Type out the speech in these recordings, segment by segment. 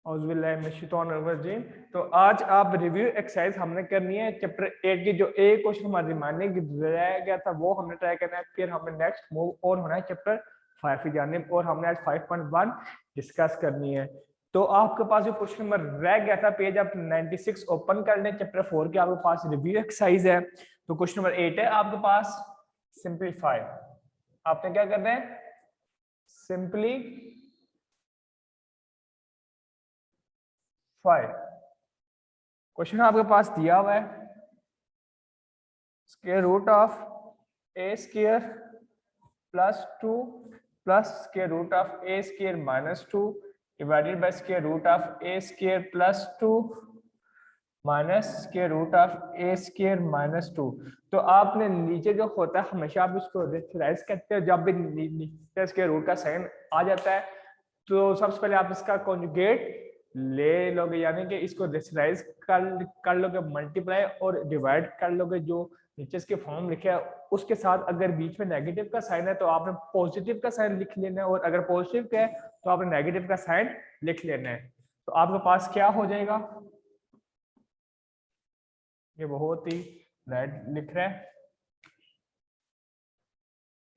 औज़ुबिल्लाहिमिनश्शैतानिर्रजीम। तो आज आप रिव्यू एक्सरसाइज हमने करनी है चैप्टर 8 की, जो एक क्वेश्चन हमारे रिमाइंडिंग रह गया था वो हमने ट्राई करना है। फिर हमें नेक्स्ट मूव ऑन होना है चैप्टर 5 की जानिब, और हमने आज 5.1 डिस्कस करनी है। तो आपके पास जो क्वेश्चन नंबर रह गया था, पेज आप 96 ओपन कर लें। चैप्टर 4 के आपके पास रिव्यू एक्सरसाइज है। तो क्वेश्चन नंबर 8 है आपके पास, सिंपलीफाई। आपने क्या करना है? सिंपली 5 क्वेश्चन आपके पास दिया हुआ है, square root of A square plus 2 plus square root of A square minus 2 divided by square root of A square plus 2 minus square root of A square minus 2। तो आपने नीचे जो होता है हमेशा आप इसको रेशनलाइज करते हो। जब भी नीचे स्क्वायर रूट का साइन आ जाता है तो सबसे पहले आप इसका कॉन्जुगेट ले लोगे, यानी कि इसको रेशनलाइज कर लोगे, मल्टीप्लाई और डिवाइड कर लोगे। जो नीचे इसके फॉर्म लिखे है उसके साथ अगर बीच में नेगेटिव का साइन है तो आपने पॉजिटिव का साइन लिख लेना है, और अगर पॉजिटिव का है तो आपने नेगेटिव का साइन लिख लेना है। तो आपके पास क्या हो जाएगा? ये बहुत ही राइट लिख रहा है,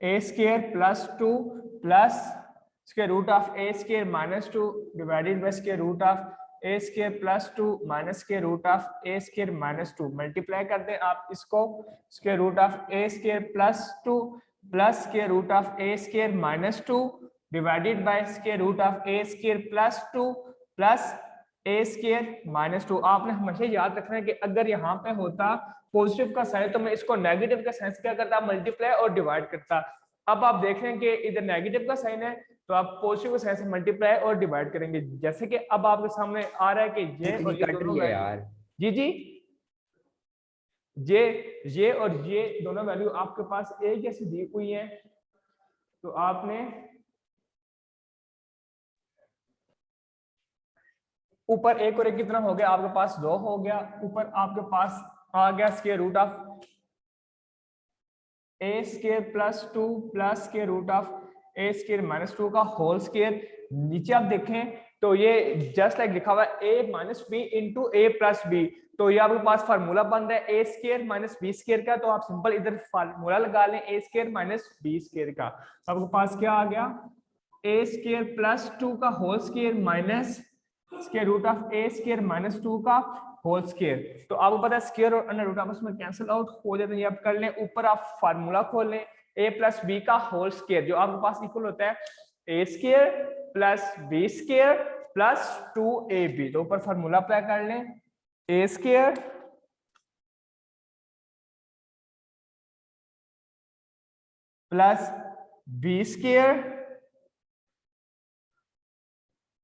A square plus 2 plus square root of A square minus 2 divided by square root of A square plus 2 minus square root of A square minus 2। Multiply कर दें आप इसको, square root of A square plus 2 plus square root of A square minus 2 divided by square root of A square plus 2 plus A square minus 2। आपने हमेशा याद रखना है कि अगर यहाँ पे होता पॉजिटिव का साइन तो मैं इसको नेगेटिव का साइन से क्या करता, मल्टीप्लाई और डिवाइड करता। अब आप देख रहे हैं कि इधर नेगेटिव का साइन है तो आप पॉजिटिव का साइन से मल्टीप्लाई और डिवाइड करेंगे। जैसे कि अब आपके सामने आ रहा है कि ये और ये दोनों वैल्यू, जी जी, ये और ये दोनों वैल्यू आपके पास एक जैसी दी हुई है। तो आपने ऊपर एक और एक कितना हो गया आपके पास? 2 हो गया। ऊपर आपके पास आ गया square root of A square plus 2 plus square root of A square minus 2 का होल स्क्वायर। नीचे आप देखें तो ये जस्ट लाइक लिखा हुआ है A minus b into A plus B. तो ये आपके पास फार्मूला बन रहा है A square minus b square का। तो आप सिंपल इधर फार्मूला लगा लें ए स्क्वायर माइनस बी स्क्वायर का। तो आपके पास क्या आ गया? ए स्क्वायर प्लस 2 का whole square minus square root of A square minus 2 का होल स्क्वायर। तो आपको पता है स्क्वायर और अंडर रूट आपस में कैंसिल आउट हो जाते हैं। आप कर लें, ऊपर आप फार्मूला खोल लें a प्लस बी का होल स्क्वायर, जो आपके पास इक्वल होता है a square plus B square plus 2ab। तो ऊपर फार्मूला अप्लाई कर लें, a square plus B square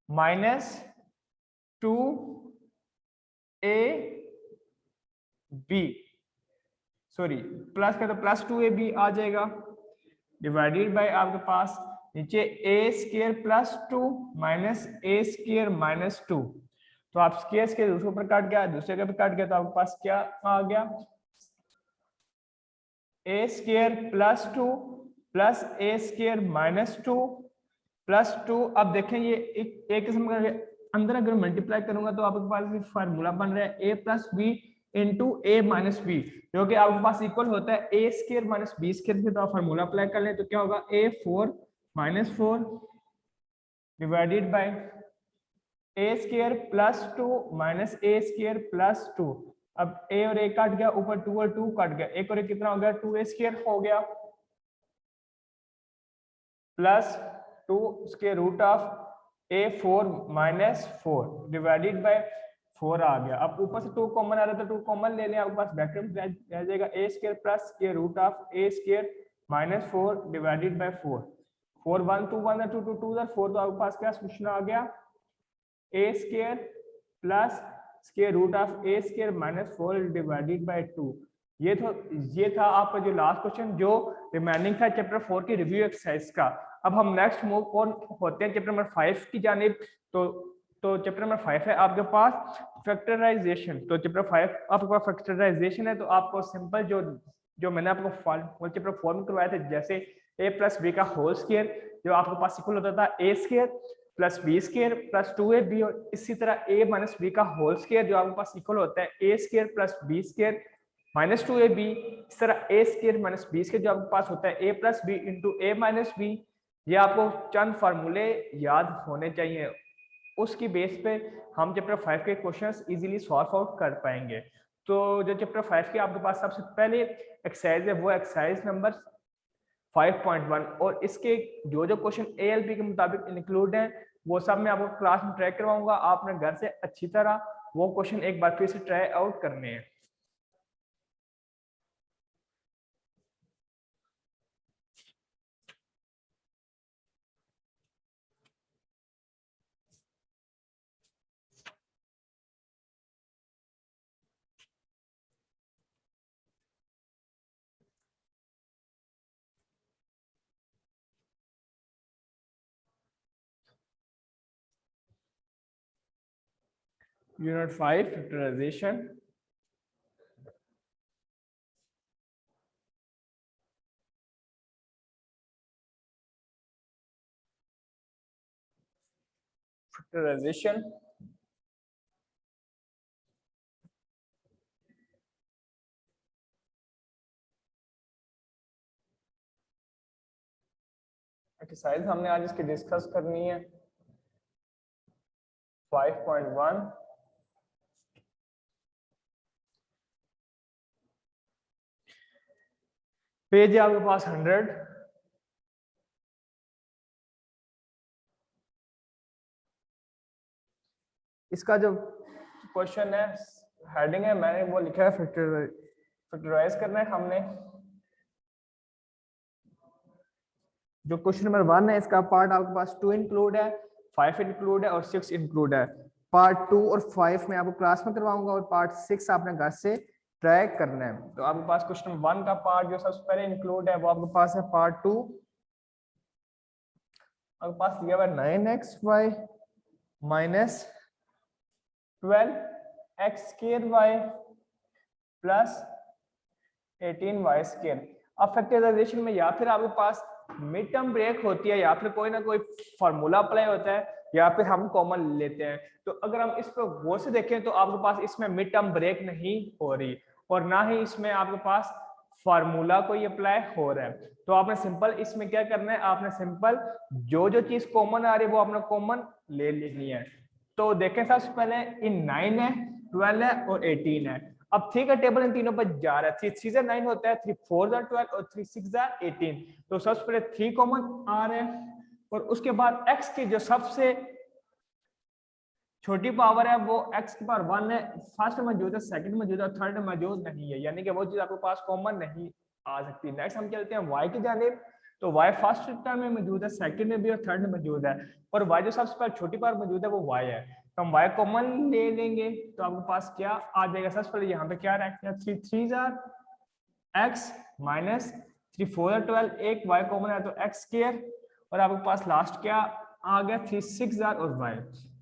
minus 2ab, sorry plus का तो प्लस 2ab आ जाएगा, डिवाइडेड बाय आपके पास नीचे ए square plus 2 minus A square minus 2। तो आप स्क्वायर के दूसरे ऊपर काट गया, दूसरे का भी काट गया, तो आपके पास क्या आ गया? A square plus 2 plus A square minus 2 plus 2। अब देखें ये एक किस्म का अंदर अगर मल्टीप्लाई करूंगा तो आपके पास फार्मूला बन रहा है ए plus b into a minus B, जो कि आपके पास इक्वल होता है A square minus b square से। तो आप फार्मूला अप्लाई कर लें तो क्या होगा? ए 4 minus 4 divided by A square plus 2 minus A square plus 2। अब ए और ए कट गया, ऊपर 2 और 2 कट गया, एक और एक कितना हो गया? 2a स्क्वायर हो गया plus 2 square root of a 4 minus 4 divided by 4 आ गया। अब ऊपर से 2 कॉमन आ रहा था, 2 कॉमन ले लें, आपके पास ब्रैकेट में रह जाएगा A square plus square root of A square minus 4 divided by 4। 4 1 2 1 2 2 2 4। तो आपके पास क्या सोल्यूशन आ गया? A square plus square root of A square minus 4 divided by 2। ये था आपका जो लास्ट क्वेश्चन जो रिमेनिंग था चैप्टर 4 की रिव्यू एक्सरसाइज का। अब हम नेक्स्ट मूव ऑन होते हैं चैप्टर नंबर 5 की जानिब। तो चैप्टर नंबर 5 है आपके पास फैक्टराइजेशन। तो चैप्टर 5 आपके पास फैक्टराइजेशन है। तो आपको सिंपल जो मैंने आपको चैप्टर 4 में करवाया था, जैसे a प्लस बी का होल स्क्वायर जो आपके पास इक्वल होता था a square plus b square plus 2ab और इसी तरह a माइनस बी का होल स्केयर जो आपके पास इक्वल होता है a square plus b square minus 2ab। इस तरह a square minus b square जो आपके पास होता है a plus b into a minus b. ये आपको चंद फार्मूले याद होने चाहिए, उसकी बेस पे हम चैप्टर 5 के क्वेश्चंस इजीली सॉल्व आउट कर पाएंगे। तो जो चैप्टर 5 के आपके पास सबसे पहले एक्सरसाइज है वो एक्सरसाइज नंबर 5.1 और इसके जो जो क्वेश्चन ALP के मुताबिक इंक्लूड हैं वो सब मैं आपको क्लास में ट्राई करवाऊंगा। आपने घर से अच्छी तरह वो क्वेश्चन एक बार फिर से ट्राई आउट करने हैं। Unit 5 factorisation. फैक्टराइजेशन एक्सरसाइज हमने आज इसकी डिस्कस करनी है 5.1। पेज है आपके पास 100। इसका जो क्वेश्चन है हेडिंग है मैंने वो लिखा है फैक्टराइज करना है हमने। जो क्वेश्चन नंबर 1 है इसका पार्ट आपके पास 2 इंक्लूड है, 5 इंक्लूड है और 6 इंक्लूड है। पार्ट 2 और 5 में आपको क्लास में करवाऊंगा और पार्ट 6 आपने घर से ट्राई करना है। तो आपके पास क्वेश्चन नंबर 1 का पार्ट जो सबसे पहले इंक्लूड है वो आपके पास है पार्ट 2। आपके पास दिया हुआ 9xy minus 12x square y plus 18y square. अब फैक्टराइजेशन में या फिर आपके पास मिड टर्म ब्रेक होती है या फिर कोई ना कोई फार्मूला अप्लाई होता है या फिर हम कॉमन लेते हैं। तो अगर हम इस पर गौर से देखें तो आपके पास इसमें मिड टर्म ब्रेक नहीं हो रही और ना ही इसमें आपके पास फार्मूला कोई अप्लाई हो रहा है। तो आपने सिंपल इसमें क्या करना है, आपने सिंपल जो जो चीज कॉमन आ रही है वो आपने कॉमन ले लेनी है। तो देखें सबसे पहले इन 9 है, 12 है और 18 है। अब ठीक है टेबल इन तीनों पर जा रहा है। 3 3 9 होता है, 3 4 12 और 3 6 18। तो सबसे पहले 3 कॉमन आ रहे हैं और उसके बाद x की जो सबसे छोटी पावर है वो x की पावर 1 है। फर्स्ट में मौजूद है, सेकंड में मौजूद है, थर्ड में मौजूद नहीं है, यानी कि वो चीज आपके पास कॉमन नहीं आ सकती। नेक्स्ट हम चलते हैं y की जानिब। तो y फर्स्ट टर्म में मौजूद है, सेकंड में भी और थर्ड में मौजूद है और y जो सबसे पहले छोटी पावर मौजूद है वो y है। तो हम y कॉमन ले लेंगे तो आपके पास क्या आ जाएगा, सबसे पहले यहाँ पे क्या रखते हैं 3 3 x माइनस 3 4 12, एक y कॉमन है तो x स्क्वायर और आपके पास लास्ट क्या आ गया 3 6 और y।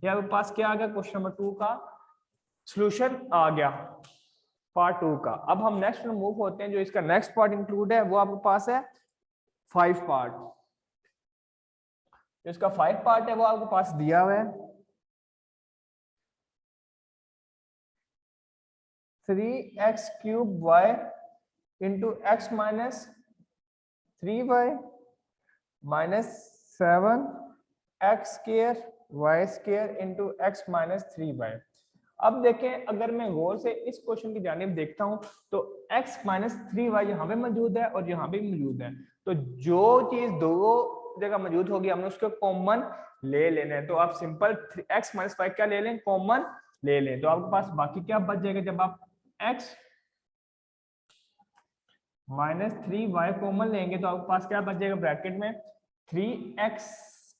ये आपके पास क्या आ गया क्वेश्चन नंबर 2 का सॉल्यूशन आ गया पार्ट 2 का। अब हम नेक्स्ट में मूव होते हैं। जो इसका नेक्स्ट पार्ट इंक्लूड है वो आपके पास है 5 पार्ट। जो इसका 5 पार्ट है वो आपके पास दिया हुआ है 3x cube y into x minus 3y minus 7x square y square into x minus 3y। अब देखें अगर मैं गौर से इस क्वेश्चन की जानिब देखता हूं तो x माइनस 3y यहाँ पे मौजूद है और यहाँ पे मौजूद है। तो जो चीज दो जगह मौजूद होगी हमने उसको कॉमन ले लेना है। तो आप सिंपल x माइनस 5 क्या ले लें, कॉमन ले लें। तो आपके पास बाकी क्या बच जाएगा, जब आप x माइनस 3y कॉमन लेंगे तो आपके पास क्या बच जाएगा ब्रैकेट में 3x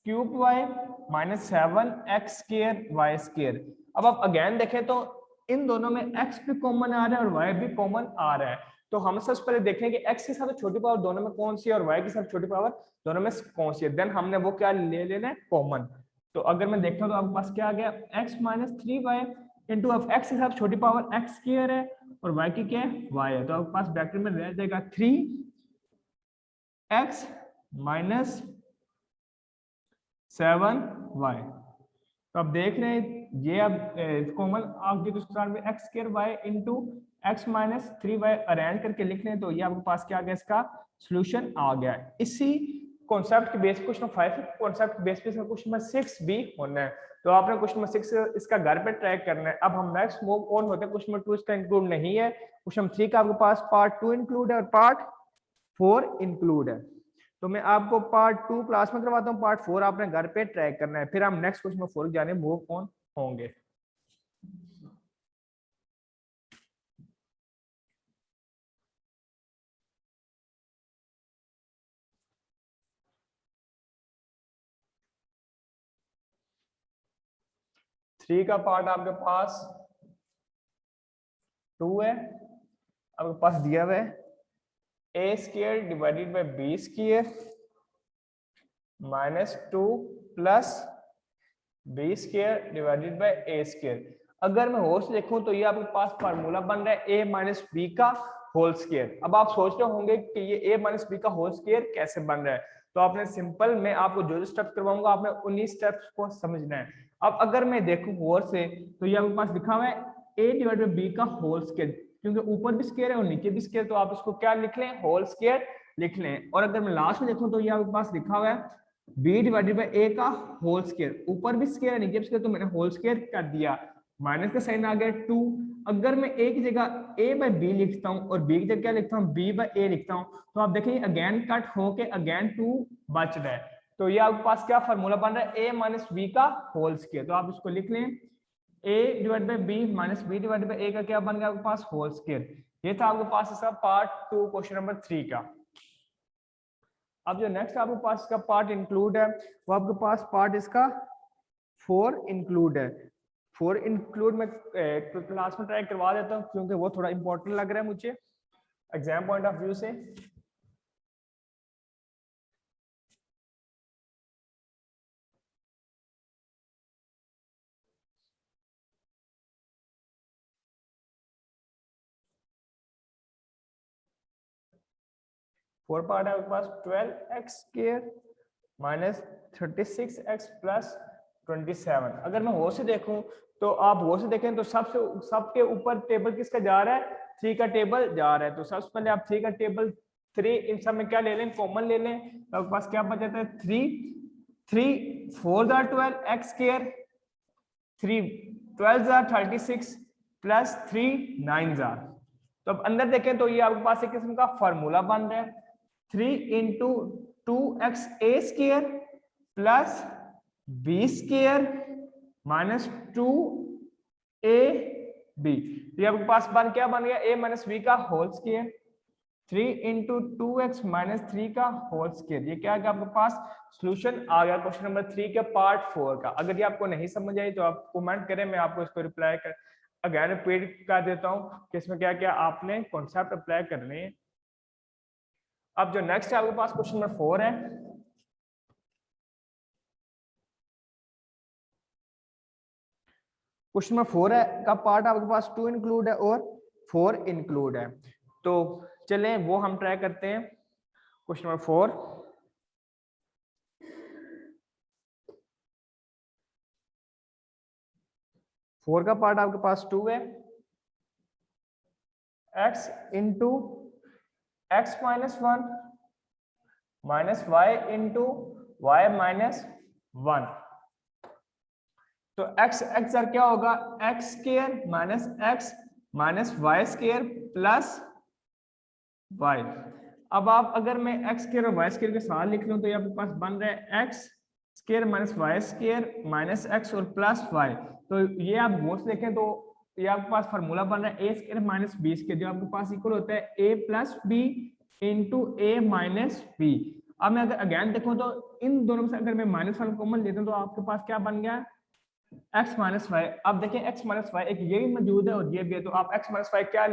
cube y minus 7x square y square. अब आप अगेन देखें तो इन दोनों में x भी कॉमन आ रहा है और y भी कॉमन आ रहा है। तो हम सबसे पहले देखें कि x के साथ छोटी पावर दोनों में कौन सी है और y के साथ छोटी पावर दोनों में कौन सी है, देन हमने वो क्या ले लेना है कॉमन। तो अगर मैं देखता हूँ तो आपके पास क्या आ गया x माइनस 3y इंटू अब x के साथ छोटी पावर x स्क्वायर है और y की क्या है y है। तो आपके पास ब्रैकेट में रह जाएगा 3x माइनस 7y। तो अब देख रहे हैं ये अब कॉमन आप कुछ में x square y into x minus 3y arrange करके लिख लें तो ये आपके पास क्या आ गया, इसका सोल्यूशन आ गया। इसी कॉन्सेप्ट के बेस क्वेश्चन 5 कॉन्सेप्ट बेस पे क्वेश्चन नंबर 6 भी होना है। तो आपने क्वेश्चन नंबर 6 इसका घर पे ट्रैक करना है। अब हम नेक्स्ट मूव ऑन होते हैं। क्वेश्चन नंबर 2 इसका इंक्लूड नहीं है। क्वेश्चन नंबर 3 का आपके पास पार्ट 2 इंक्लूड है और पार्ट 4 इंक्लूड है। तो मैं आपको पार्ट 2 क्लास में करवाता हूँ, पार्ट 4 आपने घर पे ट्रैक करना है, फिर हम नेक्स्ट क्वेश्चन नंबर 4 जाने मूव ऑन होंगे। थ्री का पार्ट आपके पास 2 है, आपके पास दिया हुआ है A square divided by B square minus 2 plus B square divided by A square. अगर मैं होल से देखूं तो ये आपके पास फार्मूला बन रहा है ए माइनस बी का होल स्क्वायर। अब आप सोच रहे होंगे कि ये ए माइनस बी का होल स्क्वायर कैसे बन रहा है, तो आपने सिंपल मैं आपको जो स्टेप्स करवाऊंगा आपने उन्हीं स्टेप्स को समझना है। अब अगर मैं देखूं होल से तो ये आपके पास लिखा हुआ है ए डिवाइड बाय बी का होल स्क्वायर, क्योंकि ऊपर भी स्क्वायर है और नीचे भी स्क्वायर, तो आप इसको क्या लिख लें, होल स्क्वायर लिख लें। और अगर मैं लास्ट में देखूं तो ये आपके पास लिखा हुआ है बी डिवाइडेड बाय ए का होल स्क्वायर, ऊपर भी स्क्वायर है नीचे भी स्क्वायर, तो मैंने होल स्क्वायर कर दिया, माइनस का साइन आ गया 2। अगर मैं ए की जगह ए बाय बी लिखता हूँ और बी की जगह क्या लिखता हूँ, बी बाय ए लिखता हूँ, तो आप देखेंगे अगेन कट होके अगेन 2 बच रहा है। तो ये आपके पास क्या फार्मूला बन रहा है, ए माइनस बी का होल स्क्वायर। तो आप इसको लिख लें a divide by B minus B divide by A का क्या बन गया आपके पास, होल स्क्वायर। ये था आपके पास इसका पार्ट 2 क्वेश्चन नंबर 3 का। अब जो नेक्स्ट आपके पास इसका पार्ट इंक्लूड है वो आपके पास पार्ट इसका 4 इंक्लूड है। 4 इंक्लूड में क्लास में ट्राई करवा देता हूँ क्योंकि वो थोड़ा इंपॉर्टेंट लग रहा है मुझे एग्जाम पॉइंट ऑफ व्यू से। फोर पार्ट है आपके पास 12x square minus 36x plus 27। अगर मैं हो से देखूं तो आप हो से देखें तो सबके ऊपर टेबल किसका जा रहा है, 3 का टेबल जा रहा है। तो सबसे पहले आप 3 का टेबल 3 इन सब में क्या ले लें, कॉमन ले लें, तो आपके पास क्या बच जाता है 3 4 12 x स्क्वायर 3 12 36 प्लस 3 9 जार। तो अब अंदर देखें तो ये आपके पास एक किस्म का फॉर्मूला बन रहा है 3 into 2x a square plus b square minus 2 a b। तो ये आपके पास क्या बन गया, a माइनस b का whole square 3 into 2x minus 3 का होल स्क्वायर। ये क्या है आपके पास सॉल्यूशन आ गया क्वेश्चन नंबर 3 के पार्ट 4 का। अगर ये आपको नहीं समझ आई तो आप कमेंट करें, मैं आपको इसको रिप्लाई कर अगेन रिपीट कर देता हूँ कि इसमें क्या क्या आपने कॉन्सेप्ट अप्लाई करने हैं। अब जो नेक्स्ट है आपके पास क्वेश्चन नंबर 4 है। क्वेश्चन नंबर 4 है का पार्ट आपके पास 2 इंक्लूड है और 4 इंक्लूड है। तो चलें वो हम ट्राई करते हैं। क्वेश्चन नंबर 4 का पार्ट आपके पास 2 है, x into x minus 1 minus y into y minus 1। तो x क्या होगा, x square minus x minus Y square plus y. अब आप अगर मैं एक्स स्क्वायर और वाई स्क्वायर के साथ लिख लूं तो ये आपके पास बन रहा है x square minus Y square minus x और प्लस वाई। तो ये आप गौर से देखें तो ये आपके पास फार्मूला बन रहा है A square minus b square, जो आपके पास इक्वल होता है ए plus b into a minus B. अब मैं अगर अगेन देखूं तो इन दोनों में से अगर मैं माइनस वन कॉमन लेता हूं तो आपके पास क्या बन गया, एक्स माइनस वाई। अब देखें एक्स माइनस वाई एक ये भी मौजूद है और ये भी है, तो आप एक्स माइनस वाई क्या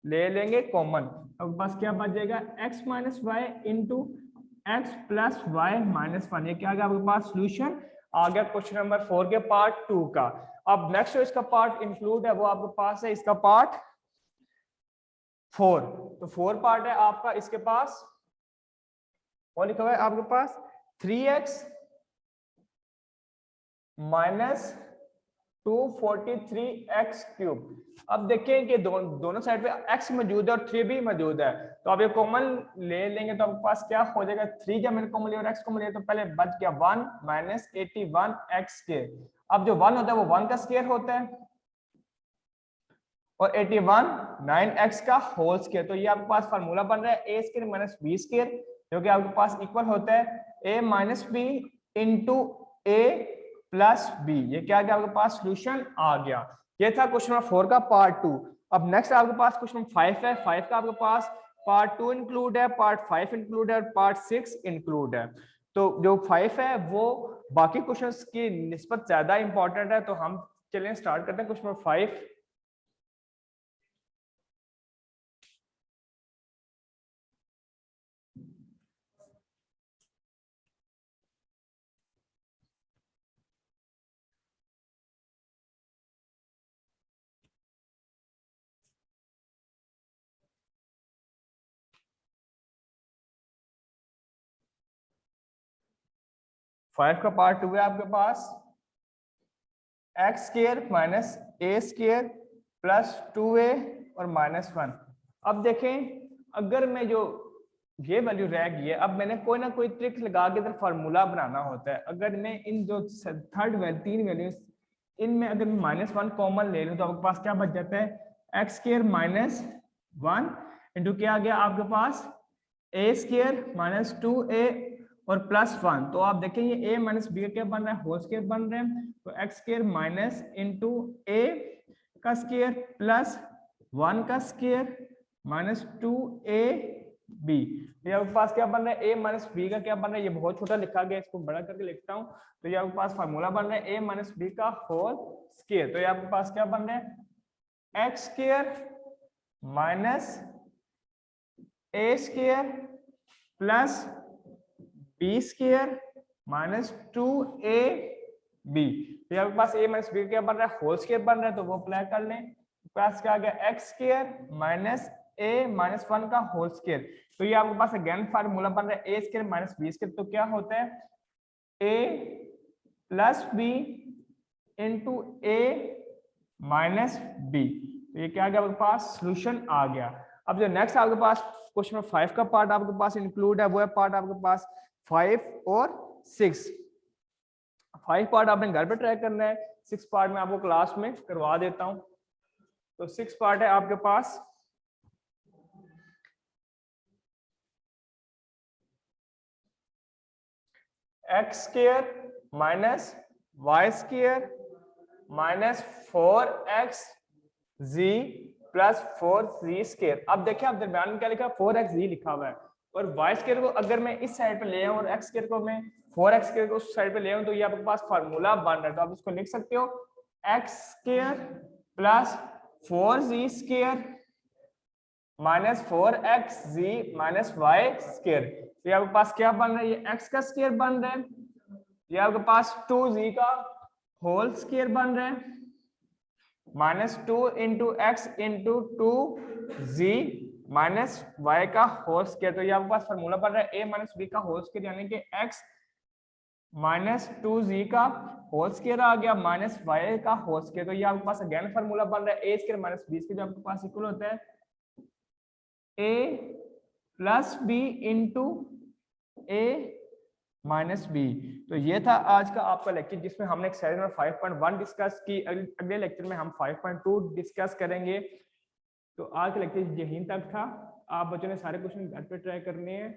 ले लेंगे कॉमन। अब बस क्या बच जाएगा x minus y into x plus y minus 1। ये क्या आ गया आपके पास, सोल्यूशन आ गया क्वेश्चन नंबर 4 के पार्ट 2 का। अब नेक्स्ट जो इसका पार्ट इंक्लूड है वो आपके पास है इसका पार्ट 4। तो 4 पार्ट है आपका इसके पास और लिखा हुआ है आपके पास 3x माइनस 243x क्यूब। अब देखें कि दोनों साइड पे x मौजूद है और 3 भी मौजूद है, तो अब ये कॉमन ले लेंगे तो आपके पास क्या हो जाएगा, 3 जब मैंने कॉमन लिया और x कॉमन लिया तो पहले बच गया 1 माइनस 81x स्क्वायर। अब जो 1 होता है वो 1 का स्क्वायर होता है और 81 9x का होल स्क्वायर। तो ये आपके पास फार्मूला बन रहा है a square minus b square, जो कि आपके पास इक्वल होता है a minus b into a plus b. ये क्या गया आपके पास, सोल्यूशन आ गया। ये था क्वेश्चन नंबर 4 का पार्ट 2। अब नेक्स्ट आपके पास क्वेश्चन नंबर 5 है। 5 का आपके पास पार्ट 2 इंक्लूड है, पार्ट 5 इंक्लूड है और पार्ट 6 इंक्लूड है। तो जो 5 है वो बाकी क्वेश्चंस की निस्बत ज्यादा इंपॉर्टेंट है, तो हम चलिए स्टार्ट करते हैं क्वेश्चन नंबर 5। फाइव का पार्ट 2 है आपके पास, X square minus A square plus 2a और माइनस 1। अब देखें, अगर मैं जो ये वैल्यू रह गई है, अब मैंने कोई ना कोई ट्रिक लगा के इधर फार्मूला बनाना होता है। अगर मैं इन जो थर्ड वैल्यू 3 वैल्यूज इनमें अगर मैं माइनस 1 कॉमन ले लूं तो आपके पास क्या बच जाता है, एक्स स्क्वायर माइनस 1 इंटू क्या आ गया आपके पास ए स्क्वायर माइनस 2a और प्लस 1। तो आप देखें ये a माइनस बी का क्या बन रहा है, होल स्क्वायर बन रहे हैं। तो x square minus into a का स्क्वायर प्लस 1 का स्क्वायर माइनस 2ab। ये आपके पास क्या बन रहा है, a माइनस बी का क्या बन रहा है, ये बहुत छोटा लिखा गया, इसको बड़ा करके लिखता हूँ। तो ये आपके पास फार्मूला बन रहा है a माइनस बी का होल स्क्वायर। तो ये आपके पास क्या बन रहा है, x square minus A square plus B square minus 2ab। तो आपके पास a माइनस बी क्या बन रहा है, होल स्क्वायर बन रहा है, तो वो अप्लाई कर लें। पास क्या आ गया, x square minus a minus 1 का होल स्क्वायर। तो ये आपके पास अगेन फार्मूला बन रहा है a square minus b square. तो क्या होता है, a plus b into a minus b. तो ये क्या आ गया आपके पास, सोल्यूशन आ गया। अब जो नेक्स्ट आपके पास क्वेश्चन नंबर 5 का पार्ट आपके पास इंक्लूड है, वो है पार्ट आपके पास 5 और 6। 5 पार्ट आपने घर पे ट्राई करना है, 6 पार्ट में आपको क्लास में करवा देता हूं। तो 6 पार्ट है आपके पास, X square minus Y square minus 4x z plus 4z square. अब देखिए आप दरम्यान में क्या लिखा है, 4x z लिखा हुआ है और y स्क्वायर को अगर मैं इस साइड पे ले आऊं और x स्क्वायर को मैं 4x स्क्वायर को उस साइड पे ले आऊं, तो ये आपके पास फार्मूला बन रहा है। तो आप इसको लिख सकते हो x square plus 4z square minus 4xz minus y square. तो ये आपके पास क्या बन रहा है, ये x का स्क्वायर बन रहा है, ये आपके पास 2z का होल स्क्वायर बन रहा है minus 2 into x into 2z minus y का होल स्क्वायर। तो ये आपके पास फार्मूला बन रहा है a माइनस बी का होल स्क्वायर, यानी कि x माइनस 2z का होल स्क्वायर आ गया माइनस वाई का होल स्क्वायर। तो ये आपके पास अगेन फार्मूला बन रहा है a square minus b square, जो आपके पास इक्वल होता है a plus b into a minus b. तो ये था आज का आपका लेक्चर, जिसमें हमने एक्सरसाइज नंबर 5.1 डिस्कस की। अगले लेक्चर में हम 5.2 डिस्कस करेंगे। तो आज का लेक्चर यहीं तक था। आप बच्चों ने सारे क्वेश्चन घर पे ट्राई करने हैं।